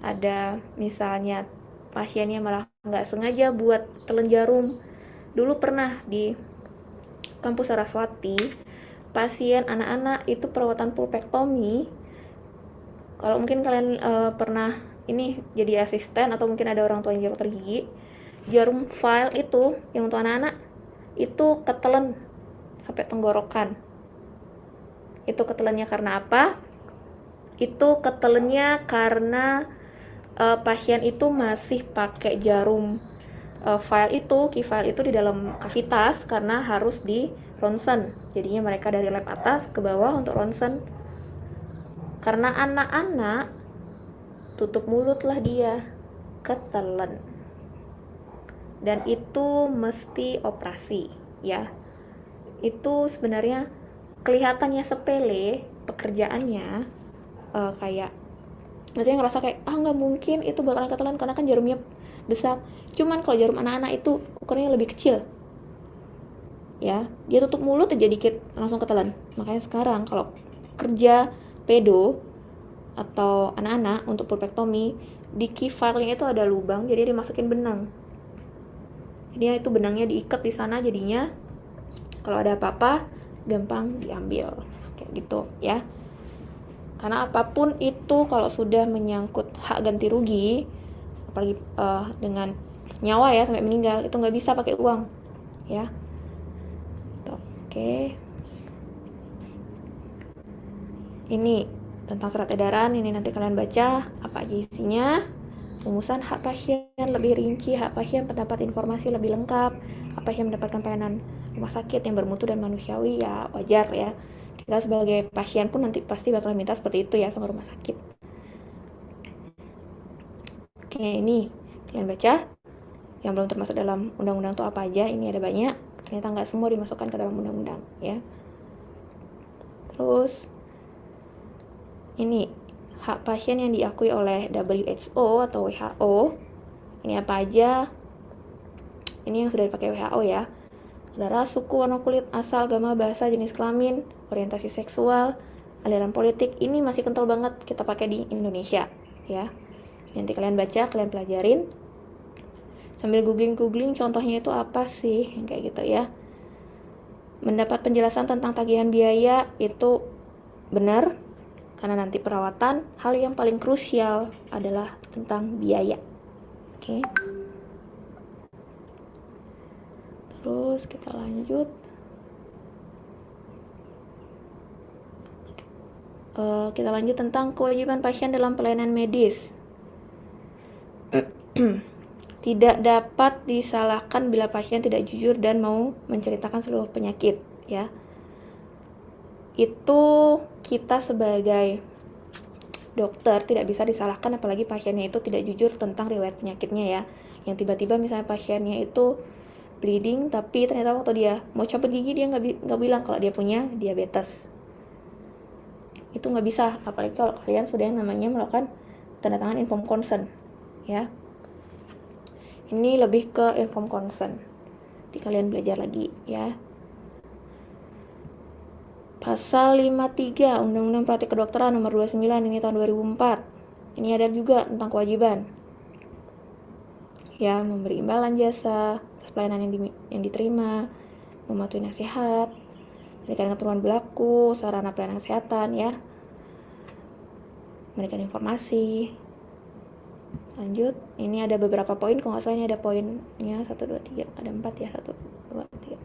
Ada misalnya pasiennya malah nggak sengaja buat telan jarum. Dulu pernah di kampus Saraswati, pasien anak-anak itu perawatan pulpektomi. Kalau mungkin kalian pernah ini jadi asisten atau mungkin ada orang tua yang dokter gigi, jarum file itu yang untuk anak-anak itu ketelan sampai tenggorokan. Itu ketelannya karena apa? Itu ketelannya karena pasien itu masih pakai jarum key file itu di dalam kavitas karena harus di ronsen. Jadinya mereka dari lab atas ke bawah untuk ronsen. Karena anak-anak tutup mulut lah dia. ketelen. Dan itu mesti operasi, ya. Itu sebenarnya kelihatannya sepele pekerjaannya, kayak maksudnya ngerasa kayak nggak mungkin itu bakalan ketelan karena kan jarumnya besar. Cuman kalau jarum anak-anak itu ukurannya lebih kecil, ya, dia tutup mulut aja dikit langsung ketelan. Makanya sekarang kalau kerja pedo atau anak-anak untuk pulpektomi, di key file-nya itu ada lubang, jadi dimasukin benang. Jadi itu benangnya diikat di sana, jadinya kalau ada apa-apa gampang diambil kayak gitu, ya. Karena apapun itu kalau sudah menyangkut hak ganti rugi, apalagi dengan nyawa ya sampai meninggal, itu nggak bisa pakai uang, ya. Oke. Ini tentang surat edaran, ini nanti kalian baca apa aja isinya. Rumusan hak pasien lebih rinci, hak pasien mendapat informasi lebih lengkap, hak pasien mendapatkan pelayanan rumah sakit yang bermutu dan manusiawi, ya wajar ya. Kita sebagai pasien pun nanti pasti bakal minta seperti itu ya sama rumah sakit. Oke, ini kalian baca. Yang belum termasuk dalam undang-undang itu apa aja, ini ada banyak. Ternyata nggak semua dimasukkan ke dalam undang-undang, ya. Terus ini hak pasien yang diakui oleh WHO atau WHO. Ini apa aja? Ini yang sudah dipakai WHO ya. Ada ras, suku, warna kulit, asal, agama, bahasa, jenis kelamin, orientasi seksual, aliran politik. Ini masih kental banget kita pakai di Indonesia, ya. Nanti kalian baca, kalian pelajarin. Sambil googling contohnya itu apa sih, kayak gitu ya. Mendapat penjelasan tentang tagihan biaya itu benar, karena nanti perawatan hal yang paling krusial adalah tentang biaya. Oke. Terus kita lanjut. Kita lanjut tentang kewajiban pasien dalam pelayanan medis. Tidak dapat disalahkan bila pasien tidak jujur dan mau menceritakan seluruh penyakit, ya. Itu kita sebagai dokter tidak bisa disalahkan, apalagi pasiennya itu tidak jujur tentang riwayat penyakitnya, ya. Yang tiba-tiba misalnya pasiennya itu bleeding, tapi ternyata waktu dia mau cabut gigi dia nggak bilang kalau dia punya diabetes. Itu nggak bisa, apalagi kalau kalian sudah yang namanya melakukan tanda tangan informed consent, ya. Ini lebih ke informed consent. Nanti kalian belajar lagi, ya. Pasal 53 Undang-Undang Praktik Kedokteran nomor 29 ini tahun 2004. Ini ada juga tentang kewajiban, ya, memberi imbalan jasa atas pelayanan yang diterima, mematuhi nasihat, memberikan ketentuan berlaku, sarana pelayanan kesehatan, ya, memberikan informasi. Lanjut, ini ada beberapa poin, kalau nggak salah ini ada poinnya 1, 2, 3, ada 4 ya, 1, 2, 3.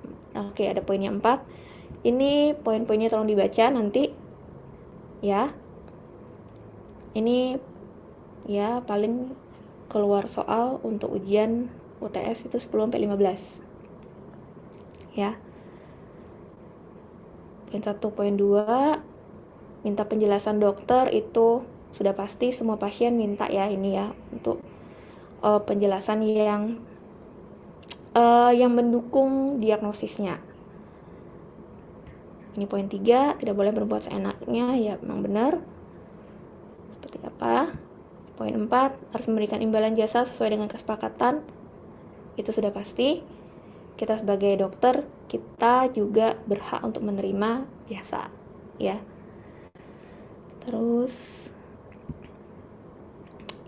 Oke, ada poinnya 4. Ini poin-poinnya tolong dibaca nanti, ya. Ini ya paling keluar soal untuk ujian UTS itu 10-15, ya. Poin 1, poin 2, minta penjelasan dokter itu sudah pasti semua pasien minta ya, ini ya, untuk penjelasan yang mendukung diagnosisnya. Ini poin 3, tidak boleh berbuat seenaknya, ya memang benar. Seperti apa? Poin 4, harus memberikan imbalan jasa sesuai dengan kesepakatan. Itu sudah pasti. Kita sebagai dokter, kita juga berhak untuk menerima jasa, ya. Terus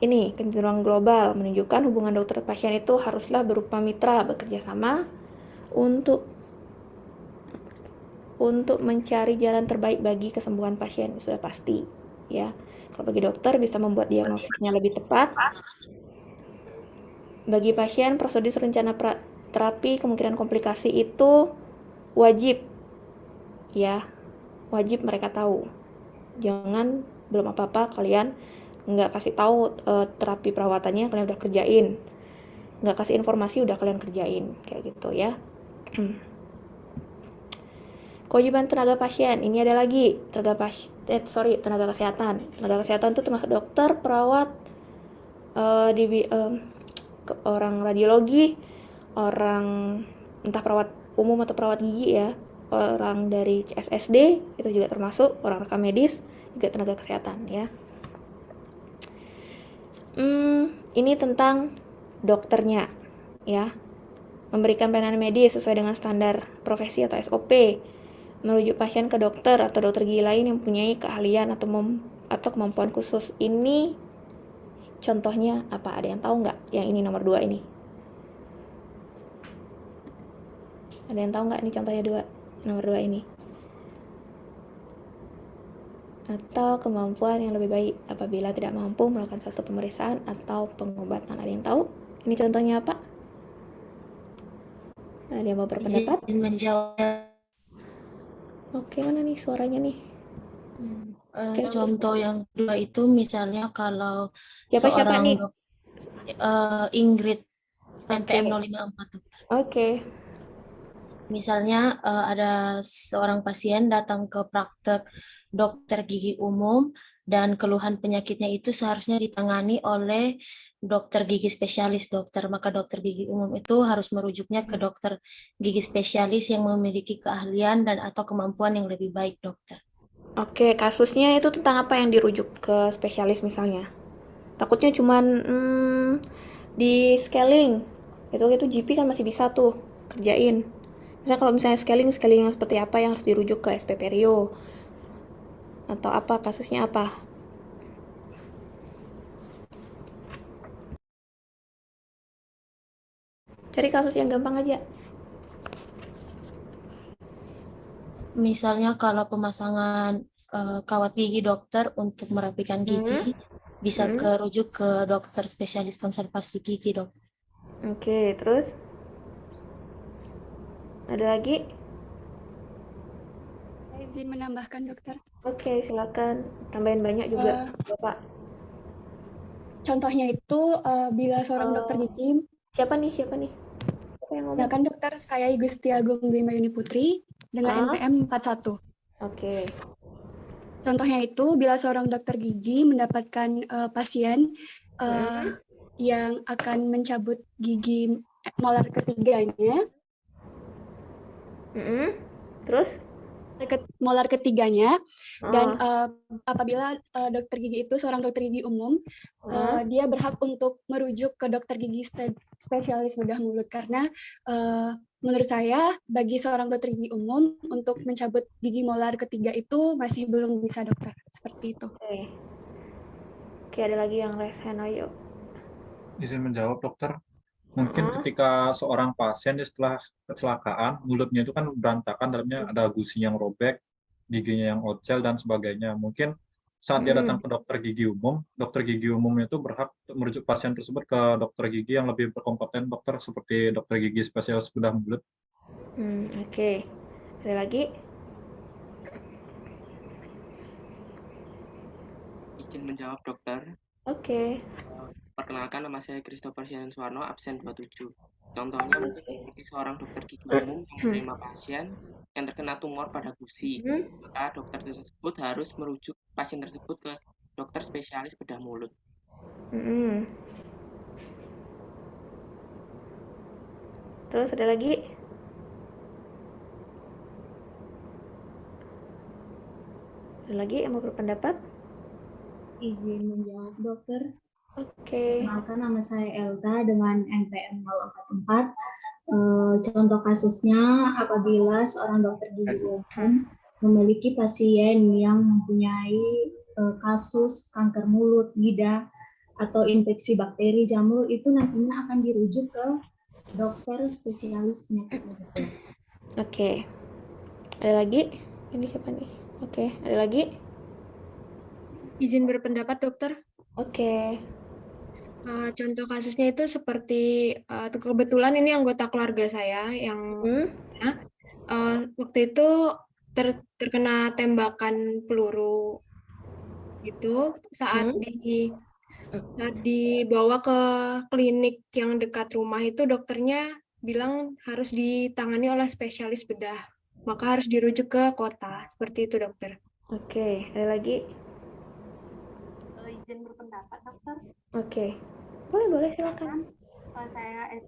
ini kecenderungan global menunjukkan hubungan dokter pasien itu haruslah berupa mitra, bekerja sama untuk mencari jalan terbaik bagi kesembuhan pasien. Sudah pasti, ya. Kalau bagi dokter bisa membuat diagnosisnya lebih tepat. Bagi pasien, prosedur rencana terapi kemungkinan komplikasi itu wajib, ya, wajib mereka tahu. Jangan belum apa-apa kalian nggak kasih tahu terapi perawatannya kalian udah kerjain, nggak kasih informasi udah kalian kerjain, kayak gitu ya. Kewajiban tenaga pasien, ini ada lagi tenaga kesehatan. Tenaga kesehatan itu termasuk dokter, perawat, orang radiologi, orang entah perawat umum atau perawat gigi ya, orang dari CSSD itu juga termasuk, orang rekam medis juga tenaga kesehatan ya. Ini tentang dokternya ya, memberikan pelayanan medis sesuai dengan standar profesi atau SOP, merujuk pasien ke dokter atau dokter gigi lain yang mempunyai keahlian atau kemampuan khusus. Ini contohnya apa? Ada yang tahu nggak? Yang ini nomor 2 ini. Ada yang tahu nggak ini contohnya nomor 2 ini? Atau kemampuan yang lebih baik apabila tidak mampu melakukan satu pemeriksaan atau pengobatan. Ada yang tahu? Ini contohnya apa? Ada yang mau berpendapat? Menjawab. Oke, mana nih suaranya nih? Contoh yang kedua itu misalnya kalau Siapa seorang nih? Ingrid Oke. NPM 054. Oke. Misalnya ada seorang pasien datang ke praktek dokter gigi umum dan keluhan penyakitnya itu seharusnya ditangani oleh dokter gigi spesialis dokter. Maka dokter gigi umum itu harus merujuknya ke dokter gigi spesialis yang memiliki keahlian dan atau kemampuan yang lebih baik dokter. Oke, kasusnya itu tentang apa yang dirujuk ke spesialis misalnya? Takutnya cuman di scaling. Itu GP kan masih bisa tuh kerjain. Misalnya kalau misalnya scaling yang seperti apa yang harus dirujuk ke SPP Rio? Atau apa, kasusnya apa? Cari kasus yang gampang aja. Misalnya kalau pemasangan kawat gigi dokter untuk merapikan gigi, bisa rujuk ke dokter spesialis konservasi gigi dok. Oke, terus? Ada lagi? Saya izin menambahkan dokter. Oke, silakan. Tambahin banyak juga, Bapak. Contohnya itu bila seorang dokter gigi. Siapa nih? Siapa yang ngomong? Ya kan dokter, saya Gusti Agung Bima Yuni Putri dengan NPM 41. Oke. Contohnya itu bila seorang dokter gigi mendapatkan pasien yang akan mencabut gigi molar ketiganya. Terus? Molar ketiganya dan apabila dokter gigi itu seorang dokter gigi umum, dia berhak untuk merujuk ke dokter gigi spesialis bedah mulut karena menurut saya bagi seorang dokter gigi umum untuk mencabut gigi molar ketiga itu masih belum bisa dokter, seperti itu. Oke, ada lagi yang raise hand, ayo. Izin menjawab dokter. Mungkin ketika seorang pasien setelah kecelakaan, mulutnya itu kan berantakan, dalamnya ada gusi yang robek, giginya yang ocel, dan sebagainya. Mungkin saat dia datang ke dokter gigi umum itu berhak merujuk pasien tersebut ke dokter gigi yang lebih berkompeten dokter, seperti dokter gigi spesialis bedah mulut. Oke. Ada lagi? Izin menjawab dokter. Oke. Perkenalkan, nama saya Christopher Sianan Suwarno, absen 27. Contohnya mungkin seperti seorang dokter gigi umum yang menerima pasien yang terkena tumor pada gusi. Maka dokter tersebut harus merujuk pasien tersebut ke dokter spesialis bedah mulut. Terus ada lagi? Ada lagi yang mau berpendapat? Izin menjawab dokter. Oke. Perkenalkan, nama saya Elta dengan NPM 044. Contoh kasusnya apabila seorang dokter gigi umum memiliki pasien yang mempunyai kasus kanker mulut, lidah, atau infeksi bakteri jamur, itu nantinya akan dirujuk ke dokter spesialis penyakit mulut. Oke. Ada lagi? Ini siapa nih? Oke, ada lagi? Izin berpendapat dokter. Oke. Contoh kasusnya itu seperti kebetulan ini anggota keluarga saya yang waktu itu terkena tembakan peluru gitu saat dibawa ke klinik yang dekat rumah itu dokternya bilang harus ditangani oleh spesialis bedah, maka harus dirujuk ke kota, seperti itu dokter. Oke, ada lagi? Izin berpendapat dokter. Oke. Boleh, silakan. Saya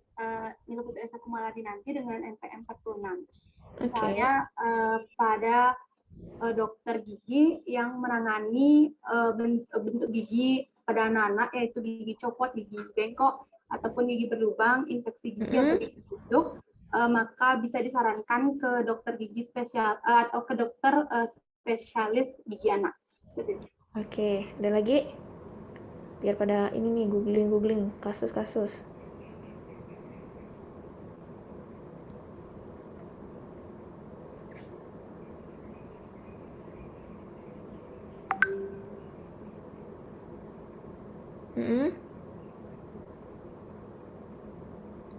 Niluputu S1 Maladinanti dengan NPM 46. Oke. Misalnya pada dokter gigi yang menangani bentuk gigi pada anak-anak, yaitu gigi copot, gigi bengkok, ataupun gigi berlubang, infeksi gigi atau gigi busuk, maka bisa disarankan ke dokter gigi spesial atau ke dokter spesialis gigi anak. Seperti itu. Oke, ada lagi? Biar pada ini nih googling kasus-kasus.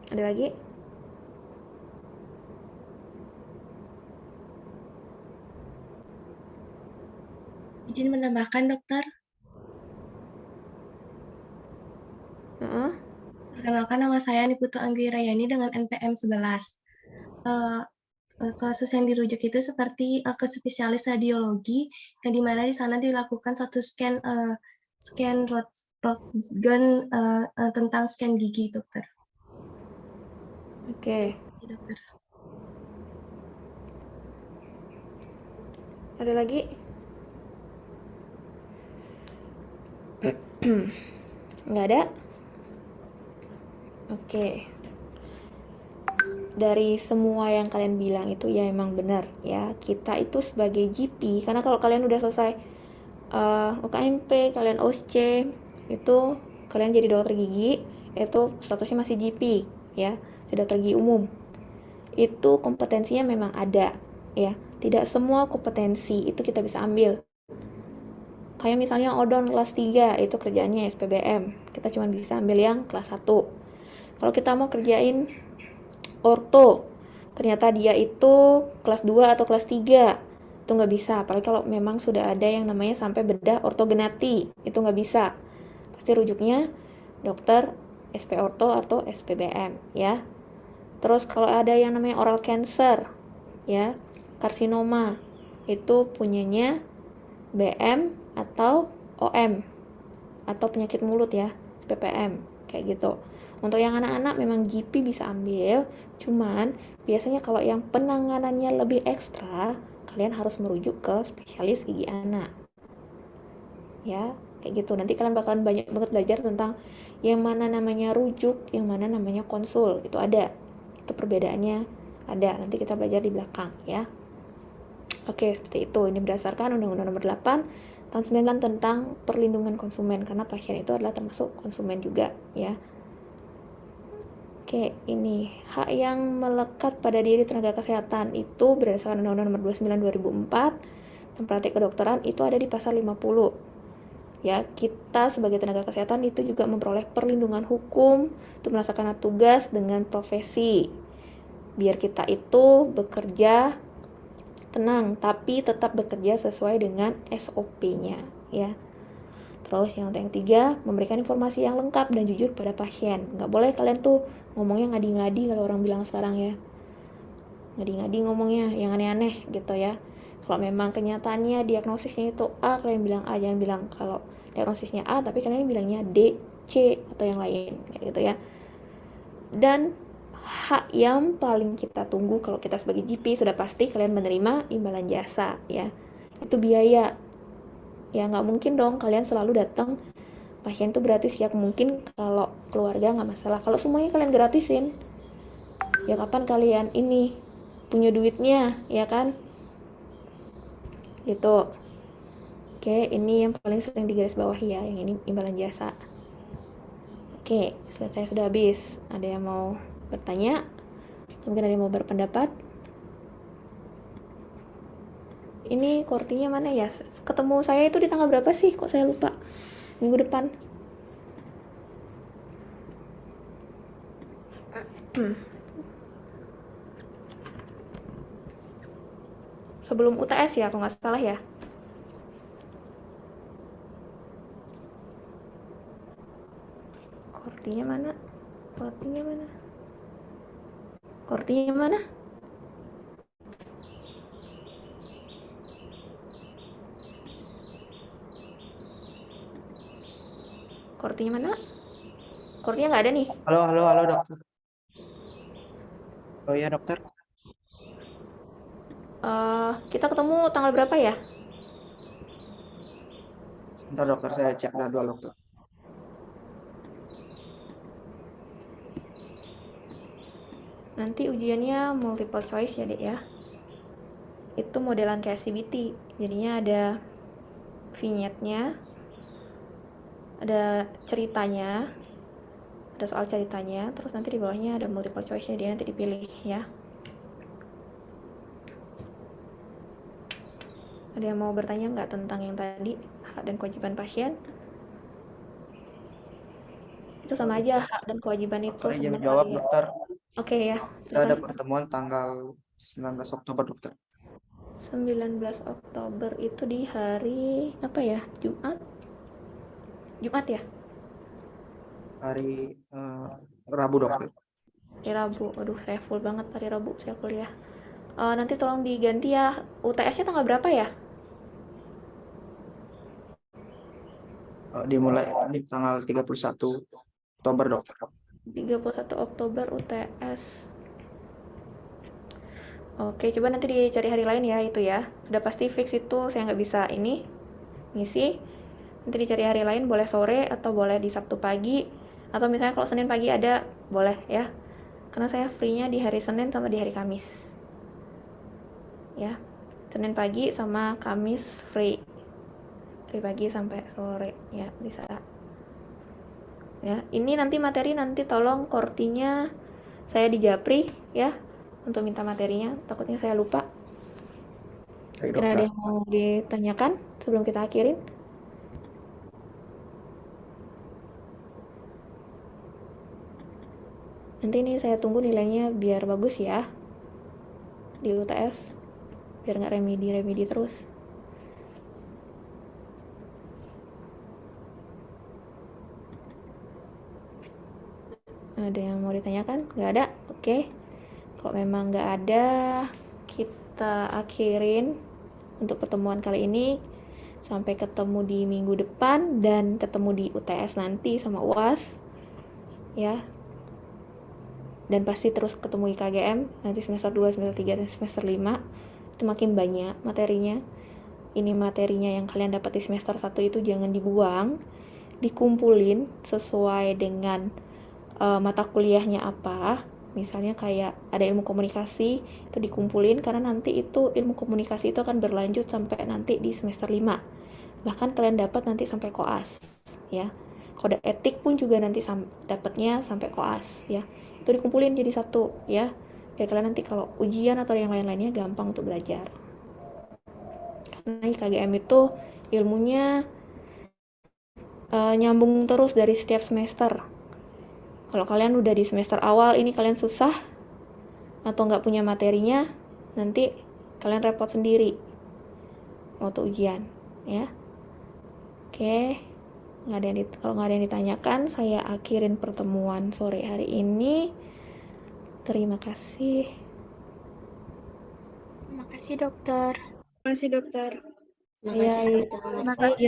Ada lagi? Izin menambahkan, dokter. Perkenalkan, nama saya Niputu Anggiwirayani dengan NPM 11. Kasus yang dirujuk itu seperti ke spesialis radiologi, yang dimana di sana dilakukan satu scan Roentgen tentang scan gigi, dokter. Oke. Dokter. Ada lagi? Nggak ada? Oke. Dari semua yang kalian bilang itu ya emang benar ya. Kita itu sebagai GP, karena kalau kalian udah selesai UKMP, kalian OSCE, itu kalian jadi dokter gigi, itu statusnya masih GP ya, si dokter gigi umum. Itu kompetensinya memang ada ya. Tidak semua kompetensi itu kita bisa ambil. Kayak misalnya odon kelas 3 itu kerjaannya SPBM. Kita cuma bisa ambil yang kelas 1. Kalau kita mau kerjain orto, ternyata dia itu kelas 2 atau kelas 3, itu nggak bisa. Apalagi kalau memang sudah ada yang namanya sampai bedah ortognati, itu nggak bisa. Pasti rujuknya dokter SP orto atau SPBM ya. Terus kalau ada yang namanya oral cancer ya, karsinoma, itu punyanya BM atau OM atau penyakit mulut ya, PPM kayak gitu. Untuk yang anak-anak memang GP bisa ambil, cuman biasanya kalau yang penanganannya lebih ekstra, kalian harus merujuk ke spesialis gigi anak. Ya, kayak gitu. Nanti kalian bakalan banyak banget belajar tentang yang mana namanya rujuk, yang mana namanya konsul. Itu ada. Itu perbedaannya ada. Nanti kita belajar di belakang ya. Oke, seperti itu. Ini berdasarkan Undang-Undang Nomor 8 tahun 9 tentang perlindungan konsumen, karena pasien itu adalah termasuk konsumen juga ya. Oke, ini hak yang melekat pada diri tenaga kesehatan itu berdasarkan Undang-Undang Nomor 29 2004 tentang praktik kedokteran, itu ada di pasal 50. Ya, kita sebagai tenaga kesehatan itu juga memperoleh perlindungan hukum untuk melaksanakan tugas dengan profesi. Biar kita itu bekerja tenang, tapi tetap bekerja sesuai dengan SOP-nya ya. Terus yang ketiga, memberikan informasi yang lengkap dan jujur pada pasien. Nggak boleh kalian tuh ngomongnya ngadi-ngadi, kalau orang bilang sekarang ya. Ngadi-ngadi ngomongnya yang aneh-aneh gitu ya. Kalau memang kenyataannya diagnosisnya itu A, kalian bilang A, jangan bilang kalau diagnosisnya A tapi kalian bilangnya D, C atau yang lain kayak gitu ya. Dan hak yang paling kita tunggu kalau kita sebagai GP, sudah pasti kalian menerima imbalan jasa ya. Itu biaya. Ya nggak mungkin dong kalian selalu datang pasien itu gratis ya. Mungkin kalau keluarga nggak masalah. Kalau semuanya kalian gratisin, ya kapan kalian ini punya duitnya ya kan? Gitu. Oke, ini yang paling sering digarisbawahi ya, yang ini imbalan jasa. Oke, selesai, sudah habis. Ada yang mau bertanya? Mungkin ada yang mau berpendapat? Ini kortinya mana ya? Ketemu saya itu di tanggal berapa sih? Kok saya lupa? Minggu depan. Sebelum UTS ya, kalau nggak salah ya. Kortinya mana? Kortinya mana? Kortinya mana? Kortinya mana? Kurnia nggak ada nih. Halo dokter. Oh iya dokter. Kita ketemu tanggal berapa ya? Sebentar dokter, saya cek jadwal dokter. Nanti ujiannya multiple choice ya, Dek ya. Itu modelan kayak CBT. Jadinya ada vignette-nya, ada ceritanya, ada soal ceritanya, terus nanti di bawahnya ada multiple choice-nya, dia nanti dipilih ya. Ada yang mau bertanya nggak tentang yang tadi, hak dan kewajiban pasien? Itu sama aja, hak dan kewajiban itu Dokter izin sama jawab kali. dokter. Oke ya. Kita ada silakan. pertemuan tanggal 19 Oktober dokter. 19 Oktober itu di hari apa ya? Jumat ya? Hari Rabu dokter. Hari Rabu. Aduh, saya full banget hari Rabu saya kuliah. Nanti tolong diganti ya. UTS-nya tanggal berapa ya? Dimulai di tanggal 31 Oktober dokter. 31 Oktober UTS. Oke, coba nanti dicari hari lain ya itu ya. Sudah pasti fix itu saya nggak bisa ngisi. Nanti dicari hari lain, boleh sore atau boleh di Sabtu pagi. Atau misalnya kalau Senin pagi ada, boleh ya. Karena saya free-nya di hari Senin sama di hari Kamis. Ya, Senin pagi sama Kamis free. Free pagi sampai sore ya, bisa. Ya, ini nanti materi nanti tolong kortinya saya di Japri ya untuk minta materinya, takutnya saya lupa. Kira ada yang mau ditanyakan sebelum kita akhirin? Nanti ini saya tunggu nilainya biar bagus ya di UTS, biar nggak remedi terus. Ada yang mau ditanyakan? Nggak ada? Oke. Kalau memang nggak ada, kita akhirin untuk pertemuan kali ini. Sampai ketemu di minggu depan dan ketemu di UTS nanti sama UAS. Ya. Dan pasti terus ketemu IKGM nanti semester 2, semester 3, dan semester 5. Itu makin banyak materinya. Ini materinya yang kalian dapat di semester 1 itu jangan dibuang. Dikumpulin sesuai dengan mata kuliahnya apa. Misalnya kayak ada ilmu komunikasi, itu dikumpulin karena nanti itu ilmu komunikasi itu akan berlanjut sampai nanti di semester 5. Bahkan kalian dapat nanti sampai koas ya. Kode etik pun juga nanti dapatnya sampai koas ya. Itu dikumpulin jadi satu ya. Biar kalian nanti kalau ujian atau yang lain-lainnya gampang untuk belajar. Karena IKGM itu ilmunya nyambung terus dari setiap semester. Kalau kalian udah di semester awal ini kalian susah atau nggak punya materinya, nanti kalian repot sendiri waktu ujian ya. Oke, kalau nggak ada yang ditanyakan, saya akhirin pertemuan sore hari ini. Terima kasih. Terima kasih dokter. Terima kasih dokter. Terima kasih dokter. Terima kasih.